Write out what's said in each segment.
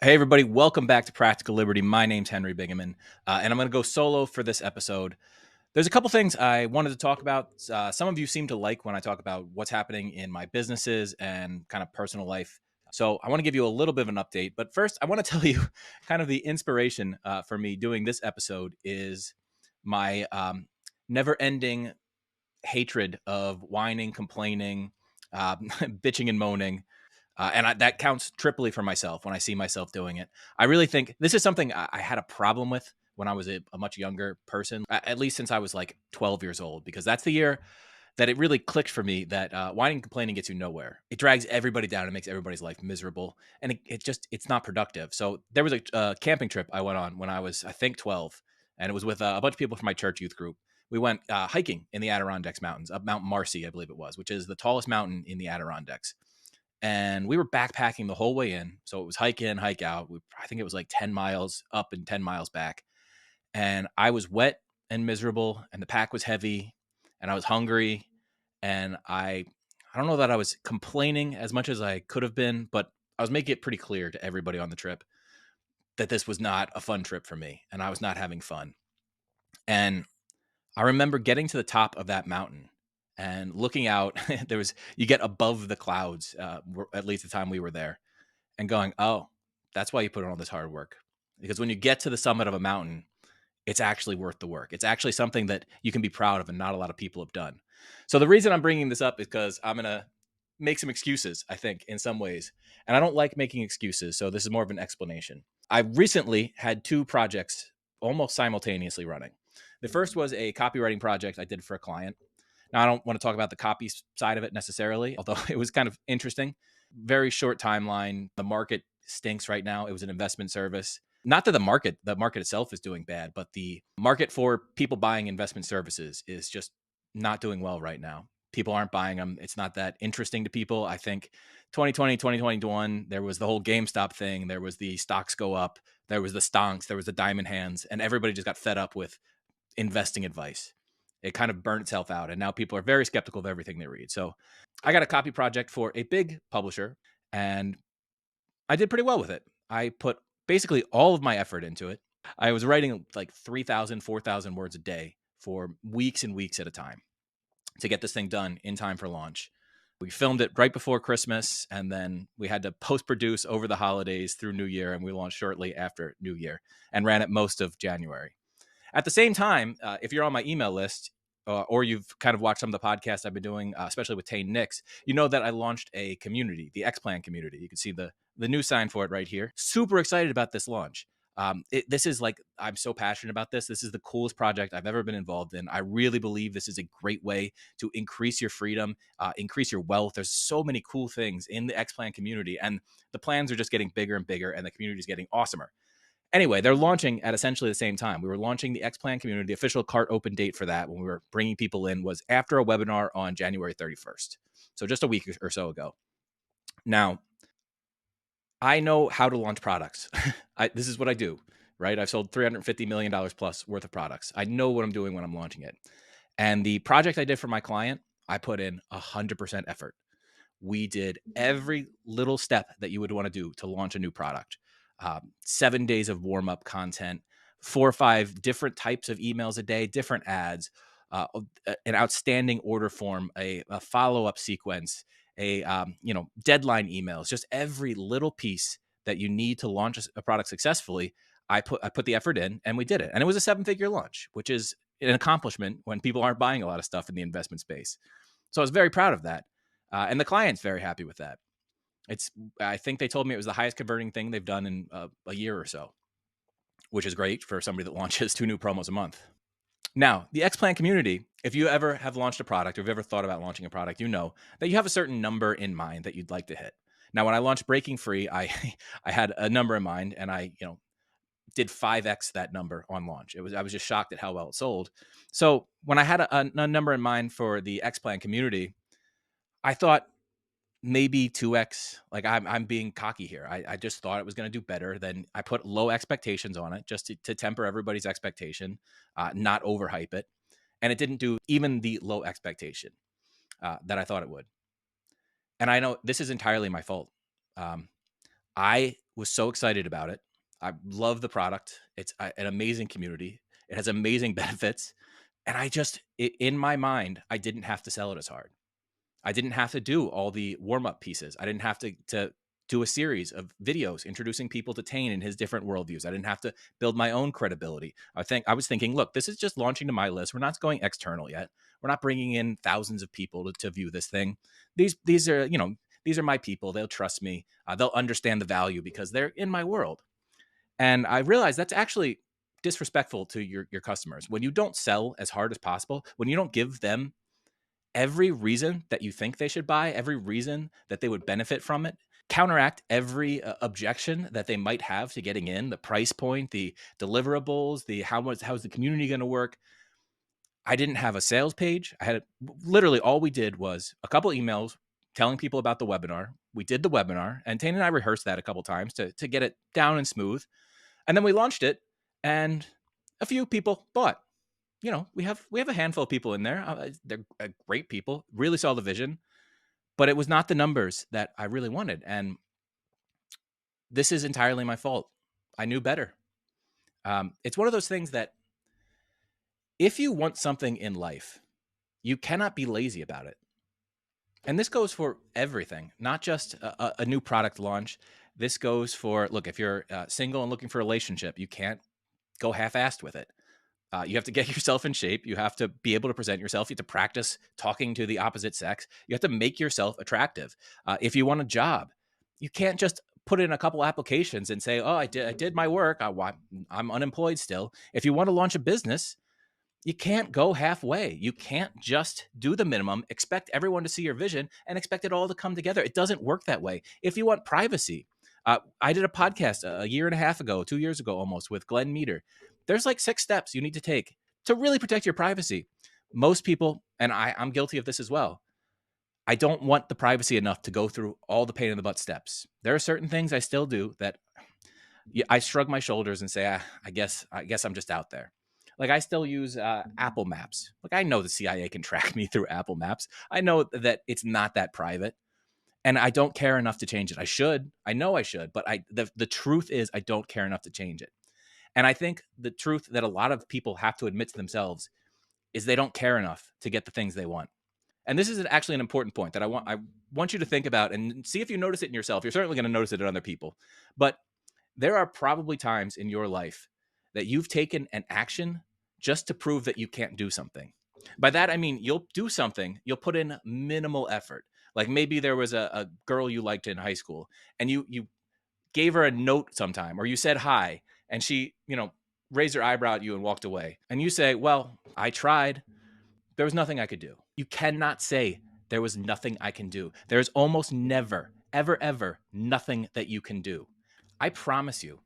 Hey, everybody, welcome back to Practical Liberty. My name's Henry Bingaman, and I'm going to go solo for this episode. There's a couple things I wanted to talk about. Some of you seem to like when I talk about what's happening in my businesses and kind of personal life. So I want to give you a little bit of an update. But first, I want to tell you kind of the inspiration for me doing this episode is my never ending hatred of whining, complaining, bitching, and moaning. That counts triply for myself when I see myself doing it. I really think this is something I had a problem with when I was a much younger person, at least since I was like 12 years old, because that's the year that it really clicked for me that whining and complaining gets you nowhere. It drags everybody down and makes everybody's life miserable. And it's not productive. So there was a camping trip I went on when I was, I think, 12. And it was with a bunch of people from my church youth group. We went hiking in the Adirondacks Mountains, up Mount Marcy, I believe it was, which is the tallest mountain in the Adirondacks. And we were backpacking the whole way in. So it was hike in, hike out. I think it was like 10 miles up and 10 miles back. And I was wet and miserable, and the pack was heavy, and I was hungry. And I don't know that I was complaining as much as I could have been, but I was making it pretty clear to everybody on the trip that this was not a fun trip for me, and I was not having fun. And I remember getting to the top of that mountain and looking out. You get above the clouds, at least the time we were there, and going, oh, that's why you put in all this hard work. Because when you get to the summit of a mountain, it's actually worth the work. It's actually something that you can be proud of and not a lot of people have done. So the reason I'm bringing this up is because I'm going to make some excuses, I think, in some ways. And I don't like making excuses. So this is more of an explanation. I recently had two projects almost simultaneously running. The first was a copywriting project I did for a client. Now, I don't want to talk about the copy side of it necessarily, although it was kind of interesting. Very short timeline. The market stinks right now. It was an investment service. Not that the market itself is doing bad, but the market for people buying investment services is just not doing well right now. People aren't buying them. It's not that interesting to people. I think 2020, 2021, there was the whole GameStop thing. There was the stocks go up. There was the stonks. There was the diamond hands. And everybody just got fed up with investing advice. It kind of burned itself out. And now people are very skeptical of everything they read. So I got a copy project for a big publisher, and I did pretty well with it. I put basically all of my effort into it. I was writing like 3,000, 4,000 words a day for weeks and weeks at a time to get this thing done in time for launch. We filmed it right before Christmas, and then we had to post-produce over the holidays through New Year, and we launched shortly after New Year and ran it most of January. At the same time, if you're on my email list, or you've kind of watched some of the podcasts I've been doing, especially with Tane Nix, you know that I launched a community, the X-Plan community. You can see the new sign for it right here. Super excited about this launch. This is like, I'm so passionate about this. This is the coolest project I've ever been involved in. I really believe this is a great way to increase your freedom, increase your wealth. There's so many cool things in the X-Plan community, and the plans are just getting bigger and bigger, and the community is getting awesomer. Anyway, they're launching at essentially the same time. We were launching the X-Plan community. The official cart open date for that when we were bringing people in was after a webinar on January 31st. So just a week or so ago. Now, I know how to launch products. This is what I do, right? I've sold $350 million plus worth of products. I know what I'm doing when I'm launching it. And the project I did for my client, I put in 100% effort. We did every little step that you would want to do to launch a new product. 7 days of warm-up content, 4 or 5 different types of emails a day, different ads, an outstanding order form, a follow-up sequence, deadline emails, just every little piece that you need to launch a product successfully. I put the effort in, and we did it. And it was a 7-figure launch, which is an accomplishment when people aren't buying a lot of stuff in the investment space. So I was very proud of that. And the client's very happy with that. I think they told me it was the highest converting thing they've done in a year or so, which is great for somebody that launches 2 new promos a month. Now, the X-Plan community, if you ever have launched a product or if you've ever thought about launching a product, you know that you have a certain number in mind that you'd like to hit. Now, when I launched Breaking Free, I I had a number in mind, and I did 5x that number on launch. I was just shocked at how well it sold. So when I had a number in mind for the X-Plan community, I thought maybe 2x. Like, I'm being cocky here. I just thought it was going to do better. Then I put low expectations on it just to temper everybody's expectation, not overhype it. And it didn't do even the low expectation that I thought it would. And I know this is entirely my fault. Um, I was so excited about it. I love the product. It's an amazing community. It has amazing benefits. And in my mind, I didn't have to sell it as hard. I didn't have to do all the warm up pieces. I didn't have to do a series of videos introducing people to Tane and his different worldviews. I didn't have to build my own credibility. I was thinking, look, this is just launching to my list. We're not going external yet. We're not bringing in thousands of people to view this thing. These are these are my people. They'll trust me. They'll understand the value because they're in my world. And I realized that's actually disrespectful to your customers when you don't sell as hard as possible. When you don't give them every reason that you think they should buy, every reason that they would benefit from it, counteract every objection that they might have to getting in, the price point, the deliverables, the how's the community going to work. I didn't have a sales page. I had literally all we did was a couple emails telling people about the webinar. We did the webinar, and Tane and I rehearsed that a couple times to get it down and smooth. And then we launched it, and a few people bought. We have a handful of people in there. They're great people, really saw the vision, but it was not the numbers that I really wanted. And this is entirely my fault. I knew better. It's one of those things that if you want something in life, you cannot be lazy about it. And this goes for everything, not just a new product launch. This goes for, look, if you're single and looking for a relationship, you can't go half-assed with it. You have to get yourself in shape. You have to be able to present yourself. You have to practice talking to the opposite sex. You have to make yourself attractive. If you want a job, you can't just put in a couple applications and say, "Oh, I did my work. I'm unemployed still." If you want to launch a business, you can't go halfway. You can't just do the minimum, expect everyone to see your vision, and expect it all to come together. It doesn't work that way. If you want privacy, I did a podcast a year and a half ago, 2 years ago almost, with Glenn Meter. There's like 6 steps you need to take to really protect your privacy. Most people, and I'm guilty of this as well, I don't want the privacy enough to go through all the pain in the butt steps. There are certain things I still do that I shrug my shoulders and say, I guess I'm just out there. Like I still use Apple Maps. Like I know the CIA can track me through Apple Maps. I know that it's not that private, and I don't care enough to change it. I should. I know I should, but the truth is I don't care enough to change it. And I think the truth that a lot of people have to admit to themselves is they don't care enough to get the things they want. And this is actually an important point that I want you to think about and see if you notice it in yourself. You're certainly going to notice it in other people, but there are probably times in your life that you've taken an action just to prove that you can't do something. By that, I mean, you'll do something, you'll put in minimal effort. Like maybe there was a girl you liked in high school and you gave her a note sometime, or you said hi and she, raised her eyebrow at you and walked away. And you say, well, I tried. There was nothing I could do. You cannot say there was nothing I can do. There's almost never, ever, ever nothing that you can do. I promise you,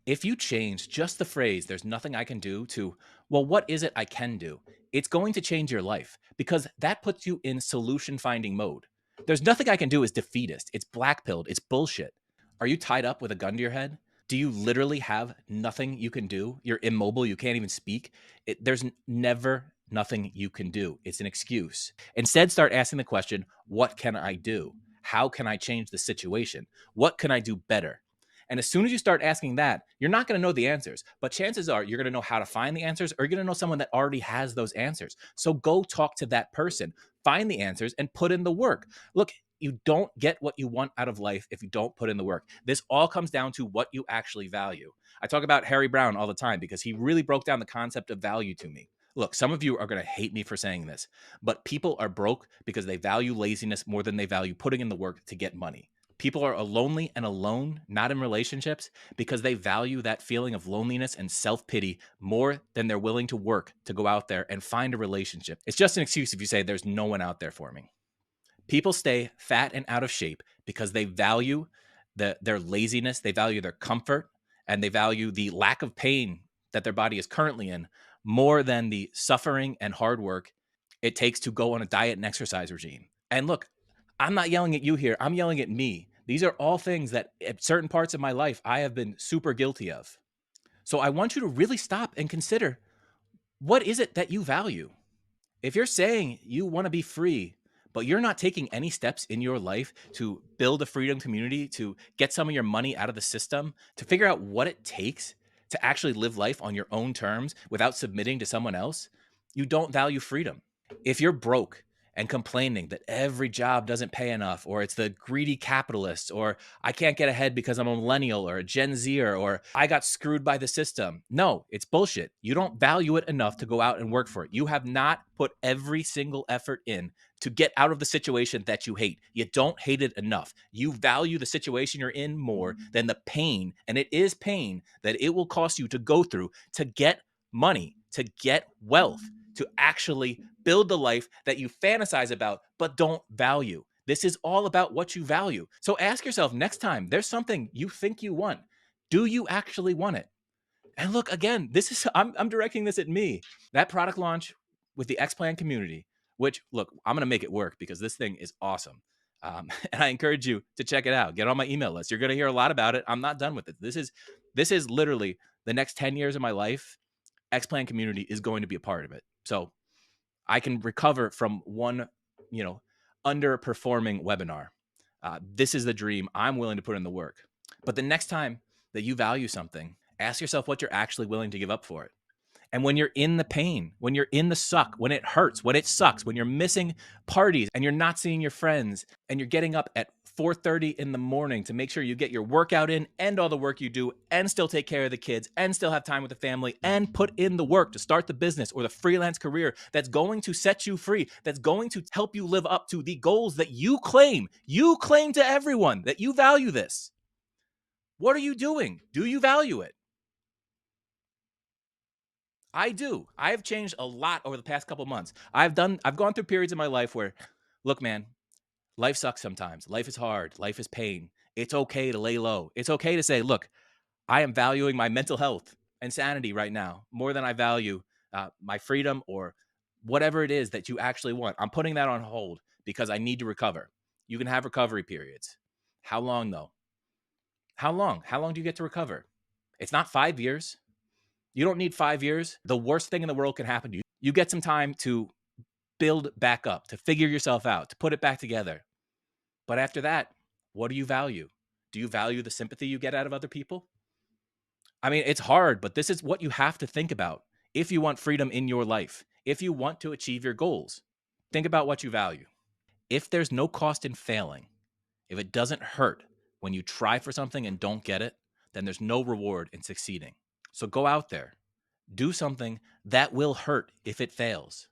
if you change just the phrase, there's nothing I can do, to, well, what is it I can do? It's going to change your life because that puts you in solution finding mode. There's nothing I can do is defeatist. It's black pilled. It's bullshit. Are you tied up with a gun to your head? Do you literally have nothing you can do? You're immobile. You can't even speak. There's never nothing you can do. It's an excuse. Instead, start asking the question, what can I do? How can I change the situation? What can I do better? And as soon as you start asking that, you're not going to know the answers, but chances are you're going to know how to find the answers, or you're going to know someone that already has those answers. So go talk to that person, find the answers, and put in the work. Look, you don't get what you want out of life if you don't put in the work. This all comes down to what you actually value. I talk about Harry Brown all the time because he really broke down the concept of value to me. Look, some of you are going to hate me for saying this, but people are broke because they value laziness more than they value putting in the work to get money. People are lonely and alone, not in relationships, because they value that feeling of loneliness and self-pity more than they're willing to work to go out there and find a relationship. It's just an excuse if you say there's no one out there for me. People stay fat and out of shape because they value their laziness, they value their comfort, and they value the lack of pain that their body is currently in more than the suffering and hard work it takes to go on a diet and exercise regime. And look, I'm not yelling at you here. I'm yelling at me. These are all things that at certain parts of my life, I have been super guilty of. So I want you to really stop and consider, what is it that you value? If you're saying you want to be free, but you're not taking any steps in your life to build a freedom community, to get some of your money out of the system, to figure out what it takes to actually live life on your own terms without submitting to someone else, you don't value freedom. If you're broke and complaining that every job doesn't pay enough, or it's the greedy capitalists, or I can't get ahead because I'm a millennial or a Gen Zer, or I got screwed by the system. No, it's bullshit. You don't value it enough to go out and work for it. You have not put every single effort in to get out of the situation that you hate. You don't hate it enough. You value the situation you're in more than the pain, and it is pain that it will cost you to go through to get money, to get wealth, to actually build the life that you fantasize about but don't value. This is all about what you value. So ask yourself next time there's something you think you want, do you actually want it? And look, again, this is I'm directing this at me. That product launch with the X-Plan community, which, look, I'm going to make it work because this thing is awesome. And I encourage you to check it out. Get on my email list. You're going to hear a lot about it. I'm not done with it. This is literally the next 10 years of my life. X-Plan community is going to be a part of it. So I can recover from one, underperforming webinar. This is the dream. I'm willing to put in the work. But the next time that you value something, ask yourself what you're actually willing to give up for it. And when you're in the pain, when you're in the suck, when it hurts, when it sucks, when you're missing parties and you're not seeing your friends and you're getting up at 4:30 in the morning to make sure you get your workout in and all the work you do and still take care of the kids and still have time with the family and put in the work to start the business or the freelance career that's going to set you free, that's going to help you live up to the goals that you claim. You claim to everyone that you value this. What are you doing? Do you value it? I do. I have changed a lot over the past couple months. I've gone through periods in my life where, look, man, life sucks sometimes. Life is hard. Life is pain. It's okay to lay low. It's okay to say, look, I am valuing my mental health and sanity right now more than I value my freedom or whatever it is that you actually want. I'm putting that on hold because I need to recover. You can have recovery periods. How long, though? How long? How long do you get to recover? It's not 5 years. You don't need 5 years. The worst thing in the world can happen to you. You get some time to build back up, to figure yourself out, to put it back together. But after that, what do you value? Do you value the sympathy you get out of other people? I mean, it's hard, but this is what you have to think about if you want freedom in your life, if you want to achieve your goals. Think about what you value. If there's no cost in failing, if it doesn't hurt when you try for something and don't get it, then there's no reward in succeeding. So go out there, do something that will hurt if it fails.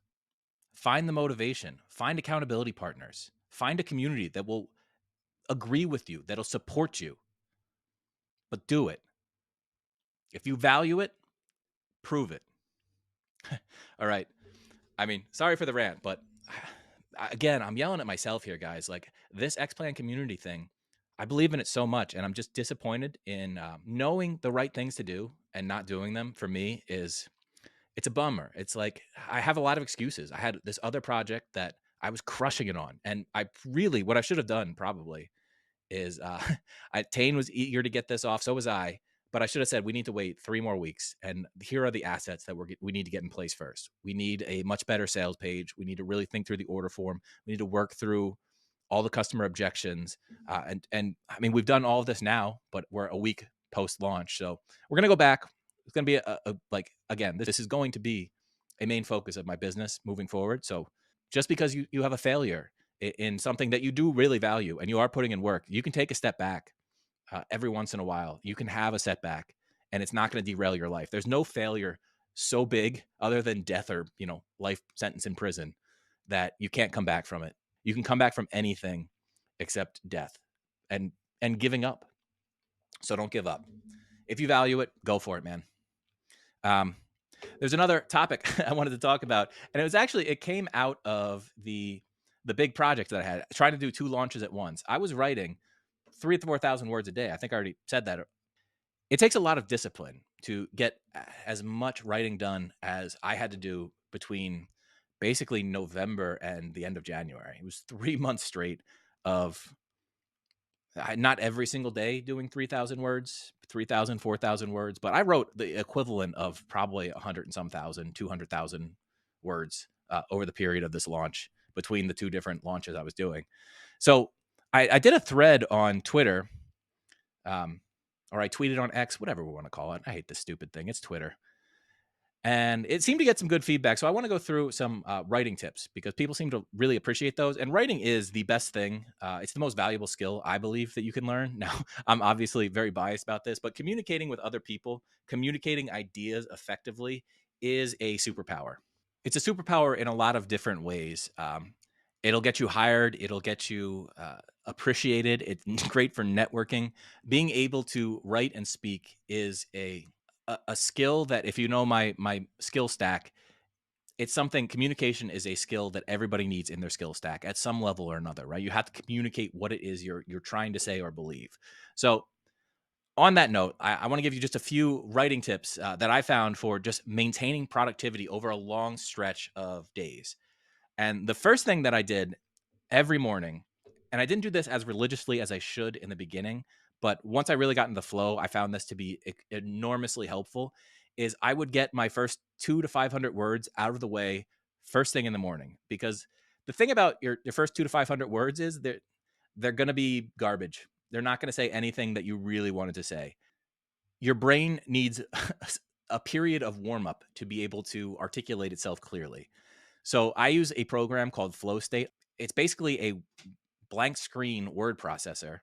Find the motivation, find accountability partners, find a community that will agree with you, that'll support you, but do it. If you value it, prove it. All right. I mean, sorry for the rant, but again, I'm yelling at myself here, guys. Like this X-Plan community thing, I believe in it so much, and I'm just disappointed in knowing the right things to do and not doing them. For me, it's a bummer. It's like I have a lot of excuses. I had this other project that I was crushing it on, and what I should have done probably is Tane was eager to get this off, so was I. But I should have said we need to wait 3 more weeks, and here are the assets that we need to get in place first. We need a much better sales page. We need to really think through the order form. We need to work through all the customer objections, and I mean we've done all of this now, but we're a week post launch, so we're gonna go back. It's gonna be like again, this is going to be a main focus of my business moving forward. So just because you have a failure in something that you do really value and you are putting in work, you can take a step back every once in a while. You can have a setback, and it's not going to derail your life. There's no failure so big other than death or life sentence in prison that you can't come back from it. You can come back from anything except death and giving up. So don't give up. If you value it, go for it, man. There's another topic I wanted to talk about, and it came out of the big project that I had, trying to do 2 launches at once. I was writing 3,000 to 4,000 words a day. I think I already said that. It takes a lot of discipline to get as much writing done as I had to do between basically November and the end of January. It was 3 months straight of not every single day doing 3,000 words, 3,000, 4,000 words, but I wrote the equivalent of probably 100 and some thousand, 200,000 words over the period of this launch between the two different launches I was doing. So I did a thread on Twitter, um, or I tweeted on X, whatever we want to call it. I hate this stupid thing. It's Twitter. And it seemed to get some good feedback. So I want to go through some writing tips because people seem to really appreciate those. And writing is the best thing. It's the most valuable skill, I believe, that you can learn. Now, I'm obviously very biased about this, but communicating with other people, communicating ideas effectively is a superpower. It's a superpower in a lot of different ways. It'll get you hired. It'll get you appreciated. It's great for networking. Being able to write and speak is a skill that, if you know my skill stack, it's something. Communication is a skill that everybody needs in their skill stack at some level or another, right? You have to communicate what it is you're trying to say or believe. So on that note, I want to give you just a few writing tips that I found for just maintaining productivity over a long stretch of days. And the first thing that I did every morning, and I didn't do this as religiously as I should in the beginning, but once I really got in the flow, I found this to be enormously helpful, is I would get my first 2 to 500 words out of the way first thing in the morning. Because the thing about your first 2 to 500 words is they're going to be garbage. They're not going to say anything that you really wanted to say. Your brain needs a period of warm up to be able to articulate itself clearly. So I use a program called Flow State. It's basically a blank screen word processor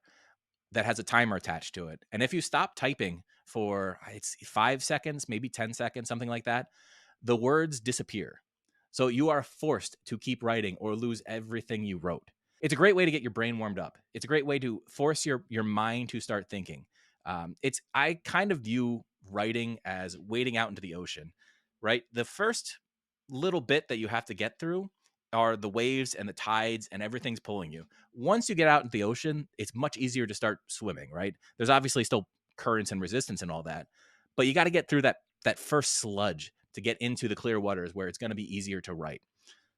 that has a timer attached to it. And if you stop typing for it's 5 seconds, maybe 10 seconds, something like that, the words disappear. So you are forced to keep writing or lose everything you wrote. It's a great way to get your brain warmed up. It's a great way to force your mind to start thinking. It's I kind of view writing as wading out into the ocean, right? The first little bit that you have to get through are the waves and the tides and everything's pulling you. Once you get out into the ocean, it's much easier to start swimming, right? There's obviously still currents and resistance and all that, but you got to get through that first sludge to get into the clear waters where it's going to be easier to write.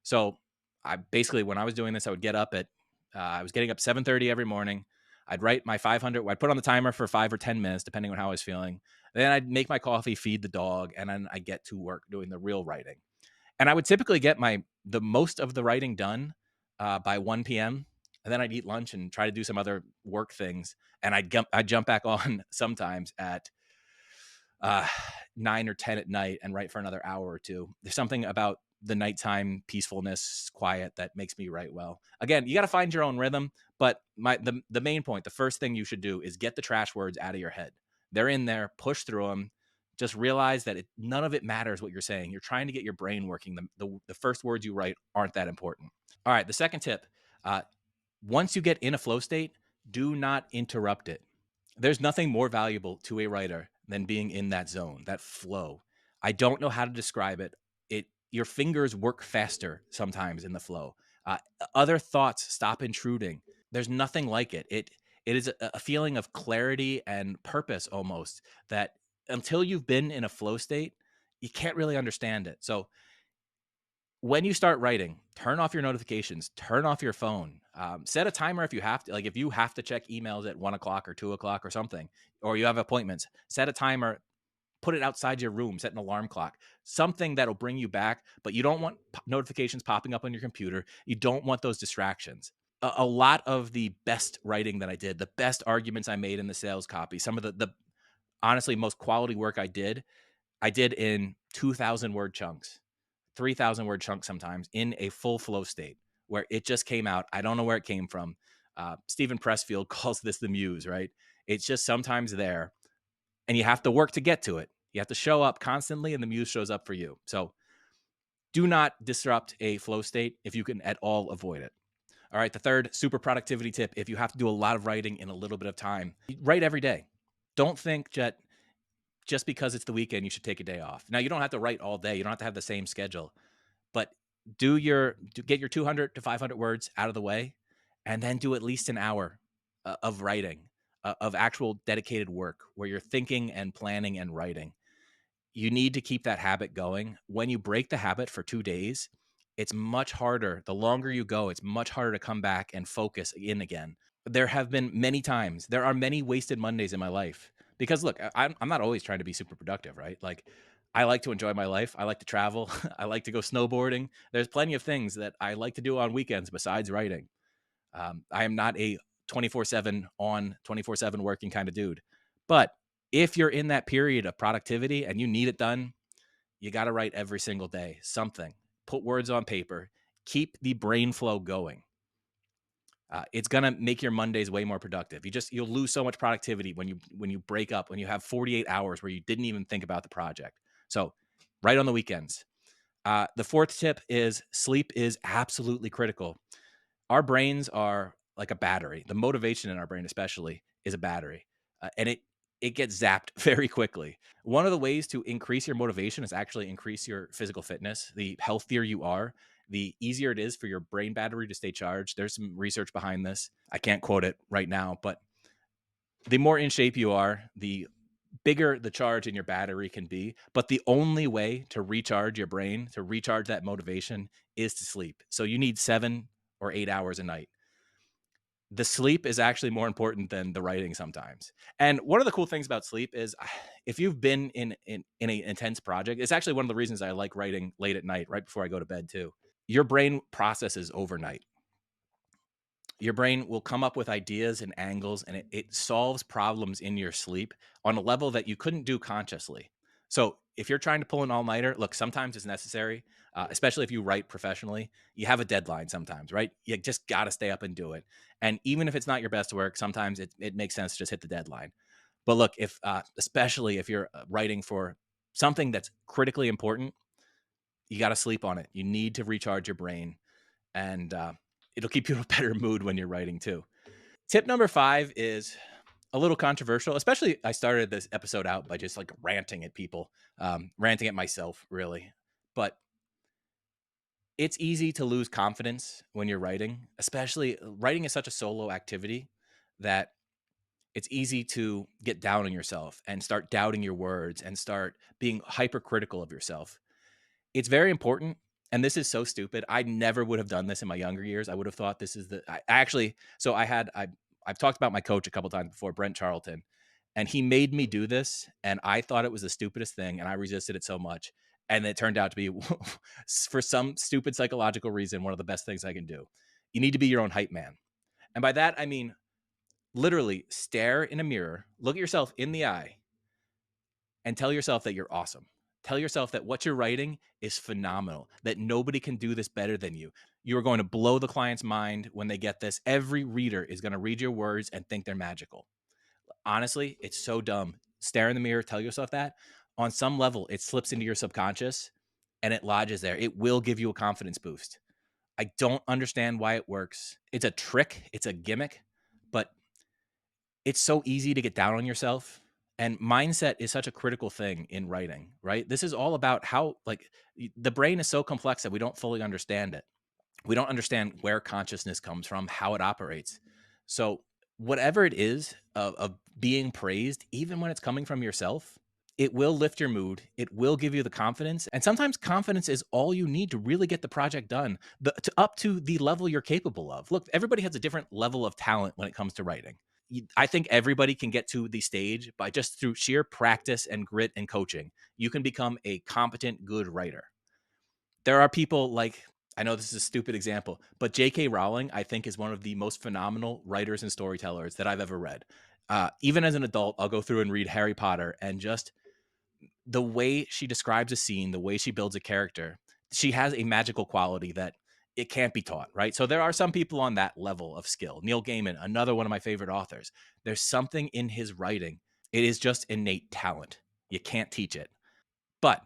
So I basically, when I was doing this, I would get up at I was getting up 7:30 every morning. I'd write my 500. I'd put on the timer for 5 or 10 minutes, depending on how I was feeling. Then I'd make my coffee, feed the dog, and then I get to work doing the real writing. And I would typically get the most of the writing done by 1 p.m. And then I'd eat lunch and try to do some other work things. And I'd jump back on sometimes at uh, 9 or 10 at night and write for another hour or two. There's something about the nighttime peacefulness, quiet that makes me write well. Again, you got to find your own rhythm. But the main point, the first thing you should do is get the trash words out of your head. They're in there, push through them. Just realize that none of it matters what you're saying. You're trying to get your brain working. The first words you write aren't that important. All right, the second tip, uh, once you get in a flow state, do not interrupt it. There's nothing more valuable to a writer than being in that zone, that flow. I don't know how to describe it. Your fingers work faster sometimes in the flow. Uh, Other thoughts stop intruding. There's nothing like it. It is a feeling of clarity and purpose almost that until you've been in a flow state, you can't really understand it. So when you start writing, turn off your notifications, turn off your phone, set a timer if you have to. Like if you have to check emails at 1 o'clock or 2 o'clock or something, or you have appointments, set a timer, put it outside your room, set an alarm clock, something that'll bring you back. But you don't want notifications popping up on your computer. You don't want those distractions. A lot of the best writing that I did, the best arguments I made in the sales copy, some of the honestly most quality work I did in 2,000 word chunks. 3,000 word chunk sometimes in a full flow state where it just came out. I don't know where it came from. Stephen Pressfield calls this the muse, right? It's just sometimes there and you have to work to get to it. You have to show up constantly and the muse shows up for you. So do not disrupt a flow state if you can at all avoid it. All right. The third super productivity tip, if you have to do a lot of writing in a little bit of time, write every day. Don't think that just because it's the weekend, you should take a day off. Now, you don't have to write all day. You don't have to have the same schedule, but get your 200 to 500 words out of the way and then do at least an hour of writing, of actual dedicated work where you're thinking and planning and writing. You need to keep that habit going. When you break the habit for 2 days, it's much harder. The longer you go, it's much harder to come back and focus in again. There have been many times, there are many wasted Mondays in my life because look, I'm not always trying to be super productive, right? Like I like to enjoy my life. I like to travel. I like to go snowboarding. There's plenty of things that I like to do on weekends besides writing. I am not a 24/7 on, 24/7 working kind of dude. But if you're in that period of productivity and you need it done, you got to write every single day something. Put words on paper. Keep the brain flow going. It's gonna make your Mondays way more productive. You'll lose so much productivity when you break up, when you have 48 hours where you didn't even think about the project. So write on the weekends. The fourth tip is sleep is absolutely critical. Our brains are like a battery. The motivation in our brain, especially, is a battery, and it gets zapped very quickly. One of the ways to increase your motivation is actually increase your physical fitness. The healthier you are, the easier it is for your brain battery to stay charged. There's some research behind this. I can't quote it right now, but the more in shape you are, the bigger the charge in your battery can be. But the only way to recharge your brain, to recharge that motivation, is to sleep. So you need 7 or 8 hours a night. The sleep is actually more important than the writing sometimes. And one of the cool things about sleep is if you've been in an intense project, it's actually one of the reasons I like writing late at night, right before I go to bed too. Your brain processes overnight. Your brain will come up with ideas and angles, and it solves problems in your sleep on a level that you couldn't do consciously. So if you're trying to pull an all-nighter, look, sometimes it's necessary, especially if you write professionally. You have a deadline sometimes, right? You just got to stay up and do it. And even if it's not your best work, sometimes it makes sense to just hit the deadline. But look, if especially if you're writing for something that's critically important, you got to sleep on it. You need to recharge your brain, and it'll keep you in a better mood when you're writing too. Tip number 5 is a little controversial. Especially, I started this episode out by just like ranting at people, ranting at myself, really. But it's easy to lose confidence when you're writing. Especially, writing is such a solo activity that it's easy to get down on yourself and start doubting your words and start being hypercritical of yourself. It's very important, and this is so stupid. I never would have done this in my younger years. I would have thought this is the I actually so I've talked about my coach a couple times before, Brent Charlton, and he made me do this, and I thought it was the stupidest thing, and I resisted it so much, and it turned out to be for some stupid psychological reason one of the best things I can do. You need to be your own hype man. And by that I mean literally stare in a mirror, look at yourself in the eye, and tell yourself that you're awesome. Tell yourself that what you're writing is phenomenal, that nobody can do this better than you. You are going to blow the client's mind when they get this. Every reader is going to read your words and think they're magical. Honestly, it's so dumb. Stare in the mirror, tell yourself that. On some level, it slips into your subconscious and it lodges there. It will give you a confidence boost. I don't understand why it works. It's a trick, it's a gimmick, but it's so easy to get down on yourself, and mindset is such a critical thing in writing, right? This is all about how like the brain is so complex that we don't fully understand it. We don't understand where consciousness comes from, how it operates. So whatever it is of being praised, even when it's coming from yourself, it will lift your mood. It will give you the confidence. And sometimes confidence is all you need to really get the project done, up to the level you're capable of. Look, everybody has a different level of talent when it comes to writing. I think everybody can get to the stage by just through sheer practice and grit and coaching. You can become a competent, good writer. There are people like, I know this is a stupid example, but J.K. Rowling, I think, is one of the most phenomenal writers and storytellers that I've ever read. Even as an adult, I'll go through and read Harry Potter, and just the way she describes a scene, the way she builds a character, she has a magical quality that it can't be taught, right? So there are some people on that level of skill. Neil Gaiman, another one of my favorite authors. There's something in his writing. It is just innate talent. You can't teach it. But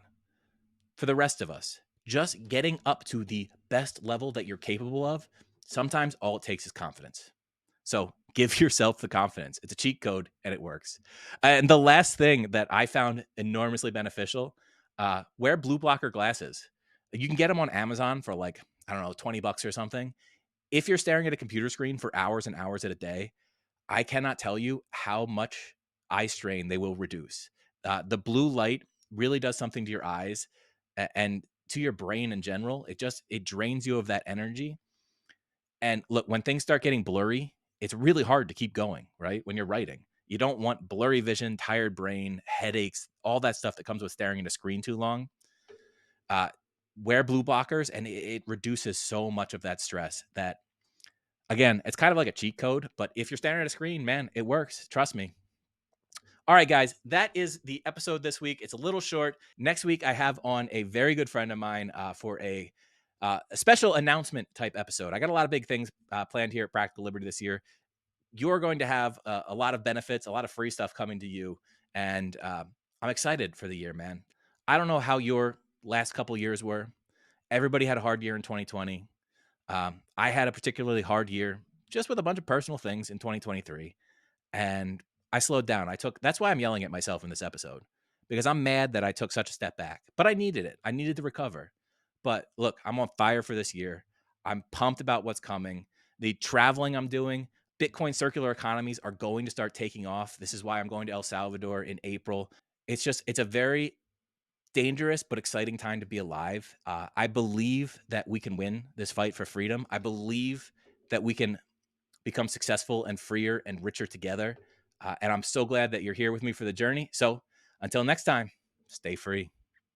for the rest of us, just getting up to the best level that you're capable of, sometimes all it takes is confidence. So give yourself the confidence. It's a cheat code and it works. And the last thing that I found enormously beneficial, wear blue blocker glasses. You can get them on Amazon for like, I don't know, 20 bucks or something. If you're staring at a computer screen for hours and hours at a day, I cannot tell you how much eye strain they will reduce. The blue light really does something to your eyes and to your brain in general. It drains you of that energy. And look, when things start getting blurry, it's really hard to keep going, right? When you're writing, You don't want blurry vision, tired brain, headaches, all that stuff that comes with staring at a screen too long. Uh, wear blue blockers, and it reduces so much of that stress that, again, it's kind of like a cheat code, but if you're staring at a screen, man, it works. Trust me. All right, guys, that is the episode this week. It's a little short. Next week, I have on a very good friend of mine for a special announcement type episode. I got a lot of big things planned here at Practical Liberty this year. You're going to have a lot of benefits, a lot of free stuff coming to you. And I'm excited for the year, man. I don't know how your last couple years were. Everybody had a hard year in 2020. I had a particularly hard year just with a bunch of personal things in 2023. And I slowed down. That's why I'm yelling at myself in this episode, because I'm mad that I took such a step back, but I needed it. I needed to recover. But look, I'm on fire for this year. I'm pumped about what's coming. The traveling I'm doing, Bitcoin circular economies are going to start taking off. This is why I'm going to El Salvador in April. It's a very dangerous but exciting time to be alive. I believe that we can win this fight for freedom. I believe that we can become successful and freer and richer together. And I'm so glad that you're here with me for the journey. So until next time, stay free.